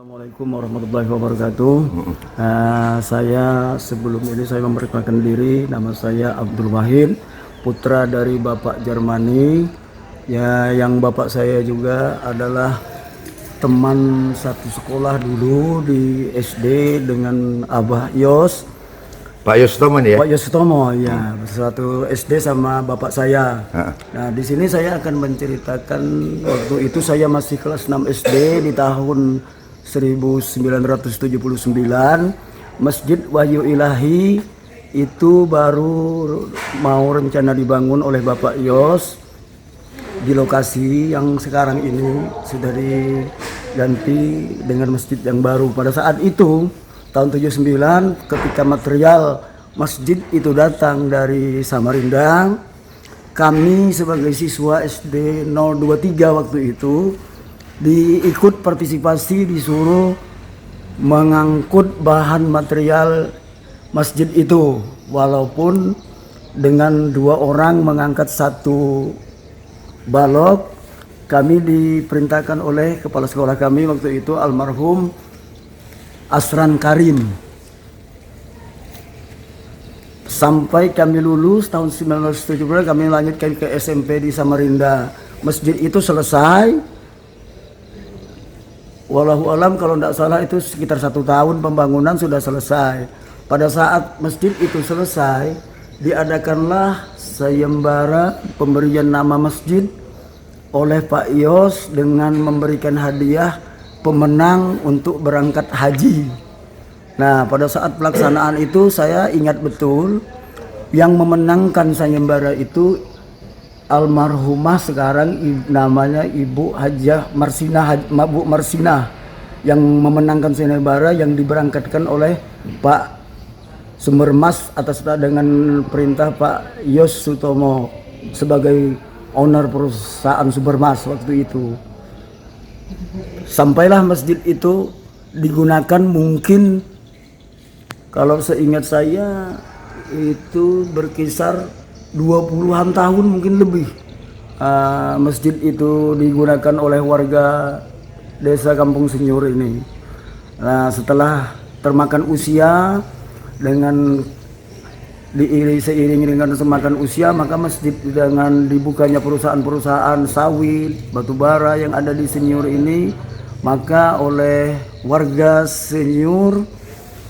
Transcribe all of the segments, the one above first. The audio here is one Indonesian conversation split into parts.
Assalamualaikum warahmatullahi wabarakatuh. Saya sebelum ini saya memperkenalkan diri. Nama saya Abdul Wahid, putra dari Bapak Jermani. Ya, yang bapak saya juga adalah teman satu sekolah dulu di SD dengan Abah Yos. Pak Yostomo ya? Pak Yostomo ya, satu SD sama bapak saya. Nah, di sini saya akan menceritakan waktu itu saya masih kelas 6 SD di tahun 1979. Masjid Wahyu Ilahi itu baru mau rencana dibangun oleh Bapak Yos di lokasi yang sekarang ini sudah diganti dengan masjid yang baru. Pada saat itu tahun 79 ketika material masjid itu datang dari Samarinda, kami sebagai siswa SD 023 waktu itu diikut partisipasi, disuruh mengangkut bahan material masjid itu, walaupun dengan 2 orang mengangkat 1 balok. Kami diperintahkan oleh kepala sekolah kami waktu itu almarhum Asran Karim. Sampai kami lulus tahun 1970 kami lanjutkan ke SMP di Samarinda. Masjid itu selesai. Wallahu alam kalau tidak salah itu sekitar 1 tahun pembangunan sudah selesai. Pada saat masjid itu selesai, diadakanlah sayembara pemberian nama masjid oleh Pak Yos dengan memberikan hadiah pemenang untuk berangkat haji. Nah, pada saat pelaksanaan itu saya ingat betul yang memenangkan sayembara itu almarhumah sekarang namanya Ibu Hajah Marsinah, Bu Marsinah, yang memenangkan sayembara yang diberangkatkan oleh Pak Sumbermas atas dengan perintah Pak Yos Sutomo sebagai owner perusahaan Sumbermas waktu itu. Sampailah masjid itu digunakan mungkin kalau seingat saya itu berkisar 20-an tahun mungkin lebih. Masjid itu digunakan oleh warga desa Kampung Senyur ini. Nah, setelah termakan usia dengan seiring dengan semakan usia, maka masjid dengan dibukanya perusahaan-perusahaan sawit, batubara yang ada di Senyur ini, maka oleh warga Senyur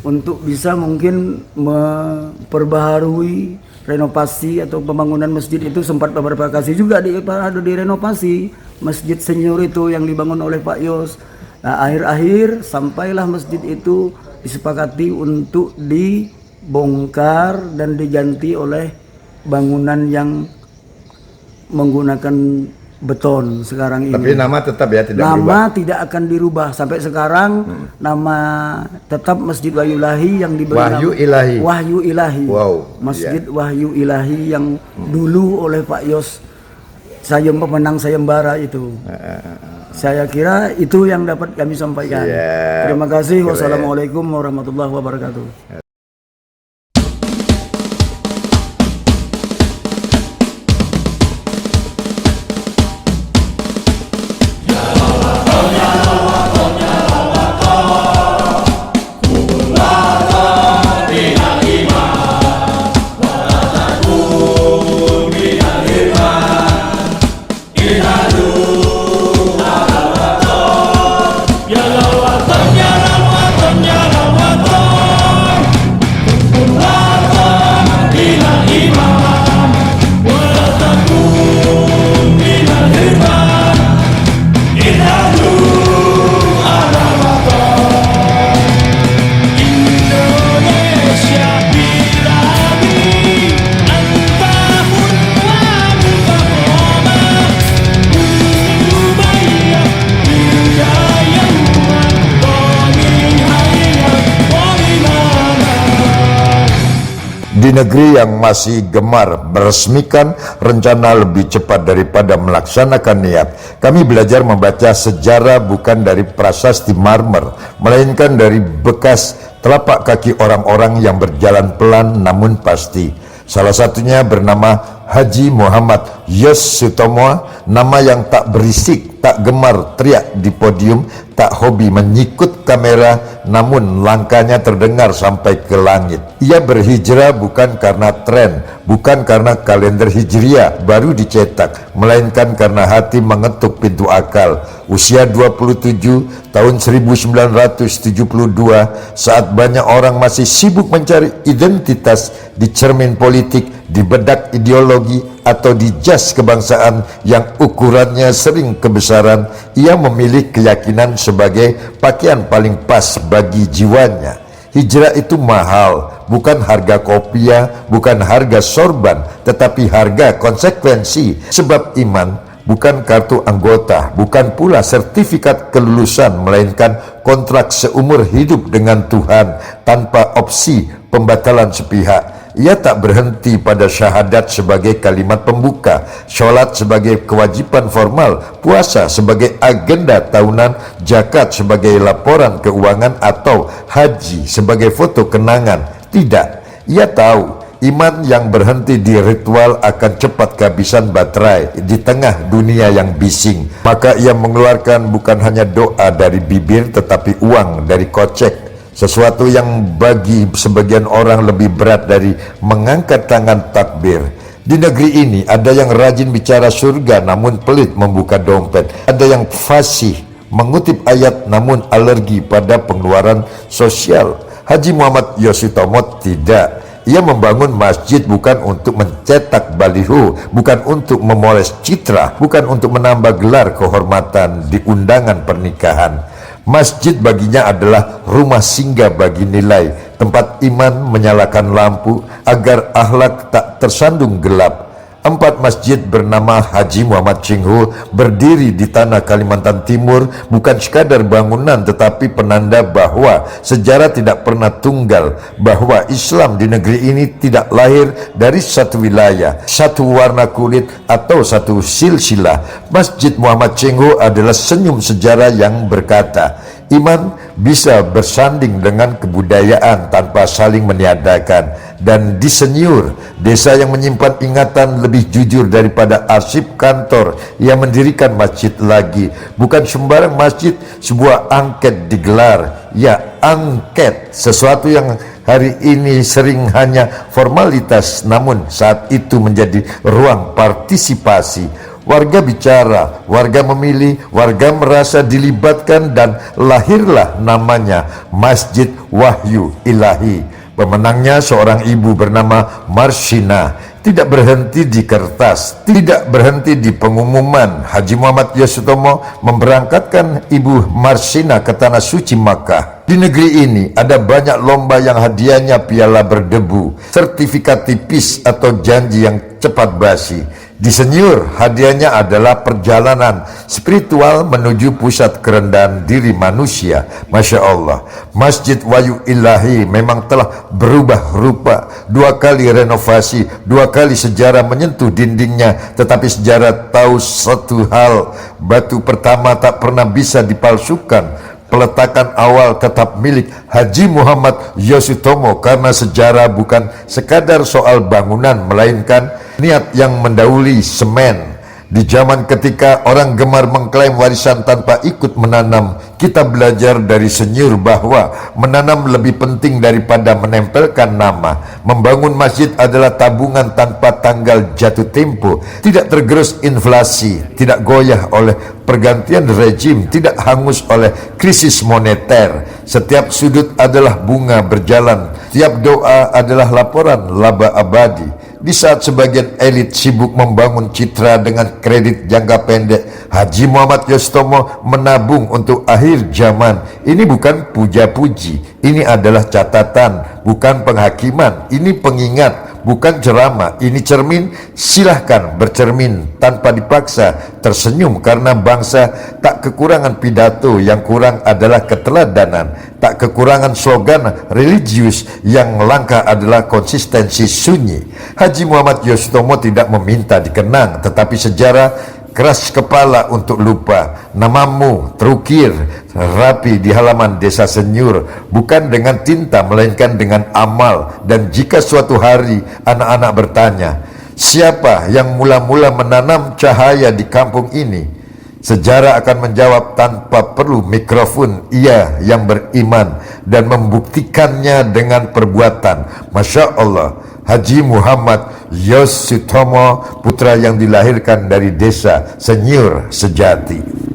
untuk bisa mungkin memperbaharui renovasi atau pembangunan masjid itu sempat beberapa kali juga direnovasi Masjid Senyur itu yang dibangun oleh Pak Yos. Nah, akhir-akhir sampailah masjid itu disepakati untuk dibongkar dan diganti oleh bangunan yang menggunakan beton sekarang ini. Tapi nama tetap ya, tidak nama berubah. tidak akan dirubah sampai sekarang. Nama tetap Masjid Wahyu Ilahi yang diberi Wahyu nama Ilahi. Wahyu Ilahi. Wow. Masjid Wahyu Ilahi yang dulu oleh Pak Yos pemenang sayembara itu. Saya kira itu yang dapat kami sampaikan. Terima kasih. Wassalamualaikum warahmatullahi wabarakatuh. Di negeri yang masih gemar meresmikan rencana lebih cepat daripada melaksanakan niat, kami belajar membaca sejarah bukan dari prasasti marmer, melainkan dari bekas telapak kaki orang-orang yang berjalan pelan namun pasti. Salah satunya bernama Haji Muhammad Yos Sutomo, nama yang tak berisik, tak gemar teriak di podium, tak hobi menyikut kamera, namun langkahnya terdengar sampai ke langit. Ia berhijrah bukan karena tren, bukan karena kalender hijriah baru dicetak, melainkan karena hati mengetuk pintu akal. Usia 27 tahun 1972, saat banyak orang masih sibuk mencari identitas di cermin politik, di bedak ideologi, atau di jas kebangsaan yang ukurannya sering kebesaran, ia memilih keyakinan sebagai pakaian paling pas bagi jiwanya. Hijrah itu mahal, bukan harga kopiah, bukan harga sorban, tetapi harga konsekuensi. Sebab iman bukan kartu anggota, bukan pula sertifikat kelulusan, melainkan kontrak seumur hidup dengan Tuhan tanpa opsi pembatalan sepihak. Ia tak berhenti pada syahadat sebagai kalimat pembuka, sholat sebagai kewajiban formal, puasa sebagai agenda tahunan, zakat sebagai laporan keuangan, atau haji sebagai foto kenangan. Tidak, ia tahu iman yang berhenti di ritual akan cepat kehabisan baterai di tengah dunia yang bising. Maka ia mengeluarkan bukan hanya doa dari bibir, tetapi uang dari kocek. Sesuatu yang bagi sebagian orang lebih berat dari mengangkat tangan takbir. Di negeri ini ada yang rajin bicara surga namun pelit membuka dompet. Ada yang fasih mengutip ayat namun alergi pada pengeluaran sosial. Haji Muhammad Yosutomo tidak. Ia membangun masjid bukan untuk mencetak baliho, bukan untuk memoles citra, bukan untuk menambah gelar kehormatan di undangan pernikahan. Masjid baginya adalah rumah singgah bagi nilai, tempat iman menyalakan lampu agar akhlak tak tersandung gelap. 4 masjid bernama Haji Muhammad Cheng-ho berdiri di tanah Kalimantan Timur bukan sekadar bangunan, tetapi penanda bahwa sejarah tidak pernah tunggal, bahwa Islam di negeri ini tidak lahir dari satu wilayah, satu warna kulit, atau satu silsilah. Masjid Muhammad Cheng-ho adalah senyum sejarah yang berkata, iman bisa bersanding dengan kebudayaan tanpa saling meniadakan. Dan di Senyur, desa yang menyimpan ingatan lebih jujur daripada arsip kantor, ia mendirikan masjid lagi. Bukan sembarang masjid, sebuah angket digelar. Ya, angket, sesuatu yang hari ini sering hanya formalitas, namun saat itu menjadi ruang partisipasi. Warga bicara, warga memilih, warga merasa dilibatkan, dan lahirlah namanya Masjid Wahyu Ilahi. Pemenangnya seorang ibu bernama Marsina. Tidak berhenti di kertas, tidak berhenti di pengumuman. Haji Muhammad Yosutomo memberangkatkan ibu Marsina ke tanah suci Makkah. Di negeri ini ada banyak lomba yang hadiahnya piala berdebu, sertifikat tipis, atau janji yang cepat basi. Di Senyur, hadiahnya adalah perjalanan spiritual menuju pusat kerendahan diri manusia. Masya Allah, Masjid Wahyu Ilahi memang telah berubah rupa, 2 kali renovasi, 2 kali sejarah menyentuh dindingnya. Tetapi sejarah tahu satu hal, batu pertama tak pernah bisa dipalsukan. Peletakan awal tetap milik Haji Muhammad Yosutomo, karena sejarah bukan sekadar soal bangunan, melainkan niat yang mendahului semen. Di zaman ketika orang gemar mengklaim warisan tanpa ikut menanam, kita belajar dari Senyur bahwa menanam lebih penting daripada menempelkan nama. Membangun masjid adalah tabungan tanpa tanggal jatuh tempo, tidak tergerus inflasi, tidak goyah oleh pergantian rejim, tidak hangus oleh krisis moneter. Setiap sudut adalah bunga berjalan, tiap doa adalah laporan laba abadi. Di saat sebagian elit sibuk membangun citra dengan kredit jangka pendek, Haji Muhammad Yosutomo menabung untuk akhir zaman. Ini bukan puja-puji, ini adalah catatan, bukan penghakiman. Ini pengingat, bukan ceramah. Ini cermin. Silahkan bercermin tanpa dipaksa, tersenyum karena bangsa tak kekurangan pidato, yang kurang adalah keteladanan. Tak kekurangan slogan religius, yang langka adalah konsistensi sunyi. Haji Muhammad Yosutomo tidak meminta dikenang, tetapi sejarah keras kepala untuk lupa. Namamu terukir rapi di halaman desa Senyur, bukan dengan tinta melainkan dengan amal. Dan jika suatu hari anak-anak bertanya, siapa yang mula-mula menanam cahaya di kampung ini? Sejarah akan menjawab tanpa tanpa perlu mikrofon, ia yang beriman dan membuktikannya dengan perbuatan. Masya Allah, Haji Muhammad Yosutomo, putra yang dilahirkan dari desa Senyur Sejati.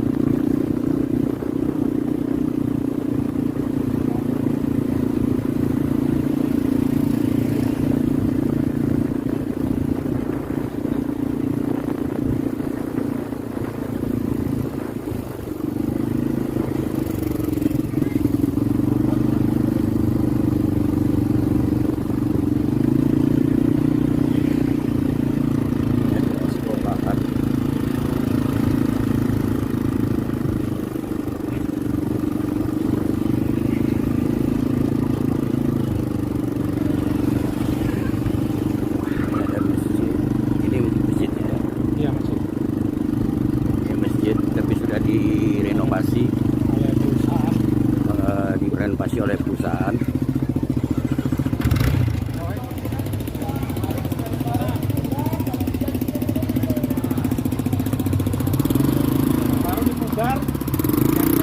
Direnovasi oleh perusahaan.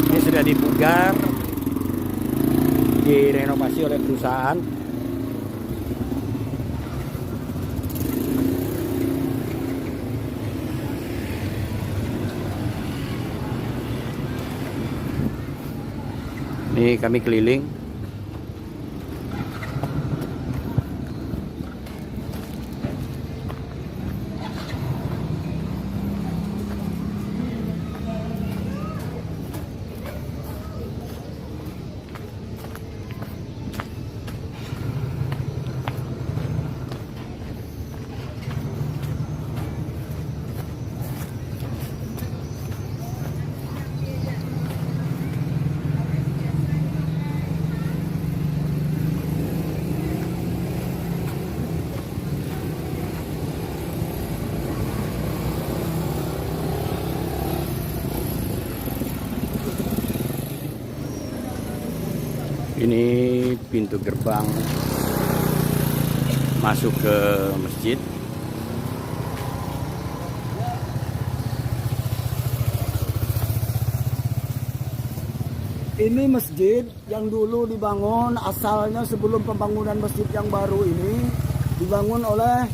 Ini sudah dipugar, direnovasi oleh perusahaan. Ini kami keliling. Ini pintu gerbang masuk ke masjid. Ini masjid yang dulu dibangun, asalnya sebelum pembangunan masjid yang baru ini dibangun oleh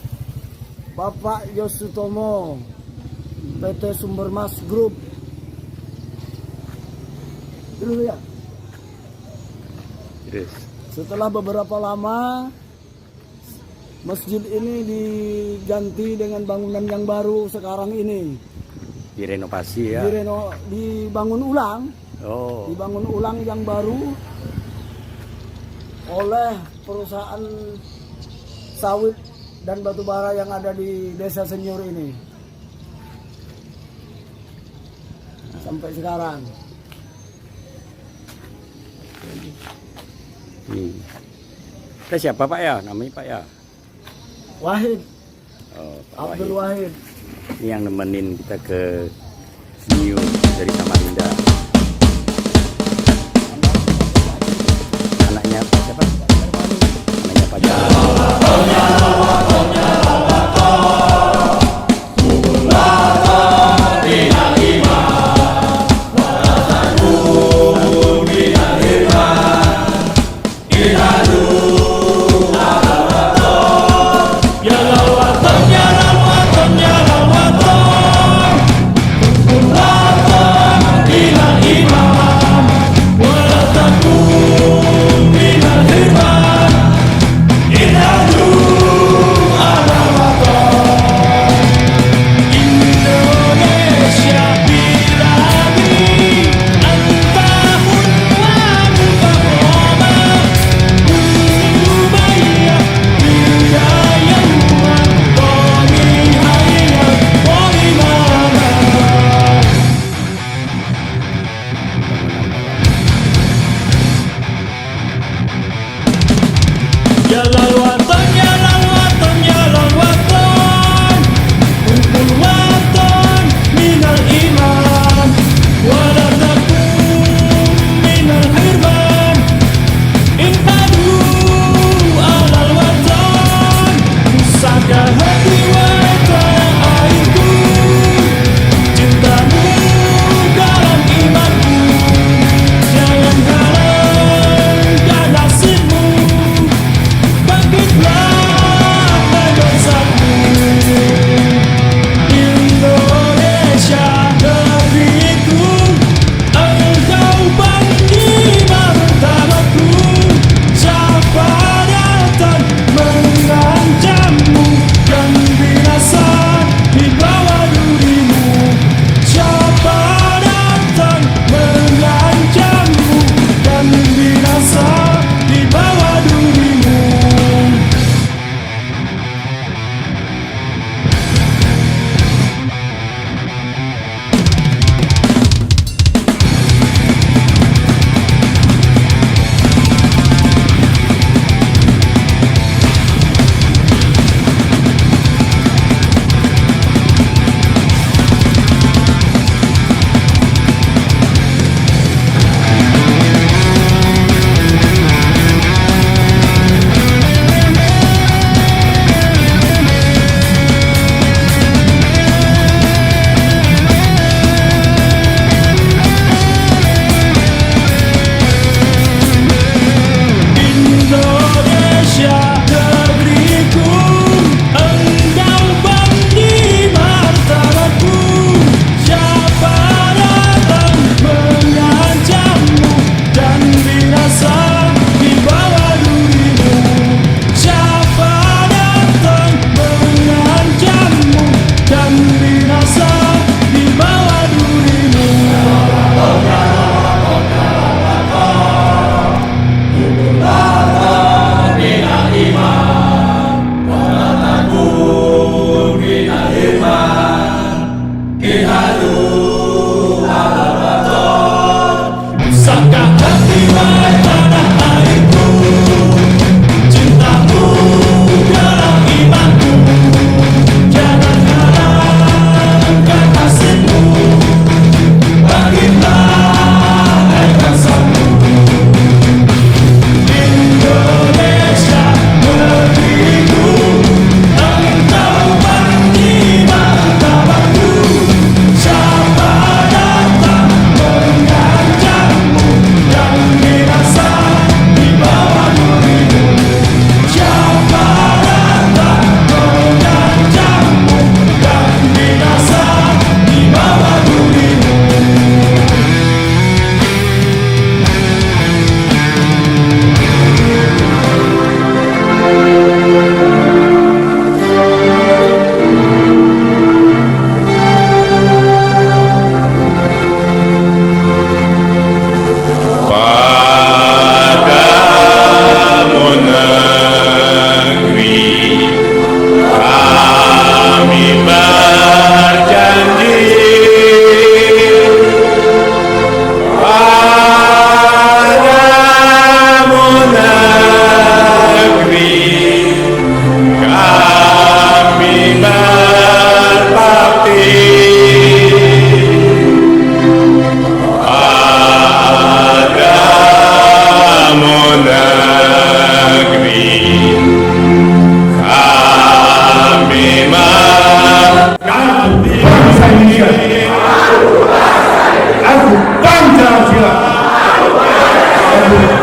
Bapak Yosutomo, PT Sumbermas Group. Dulu ya. Setelah beberapa lama masjid ini diganti dengan bangunan yang baru sekarang ini. Direnovasi ya. Dibangun ulang. Oh. Dibangun ulang yang baru oleh perusahaan sawit dan batubara yang ada di Desa Senyur ini. Sampai sekarang. Kita siapa Pak ya? Namanya Pak ya? Wahid. Oh, Pak Abdul Wahid. Ini yang nemenin kita ke Senyur dari Samarinda. Anaknya Pak siapa? Anaknya Pak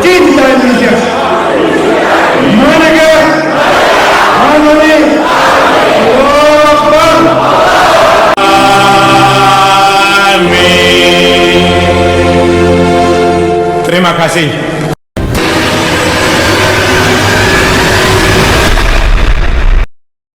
cinta Indonesia. Merdeka! Harmoni! Allahu Akbar! Amin. Terima kasih.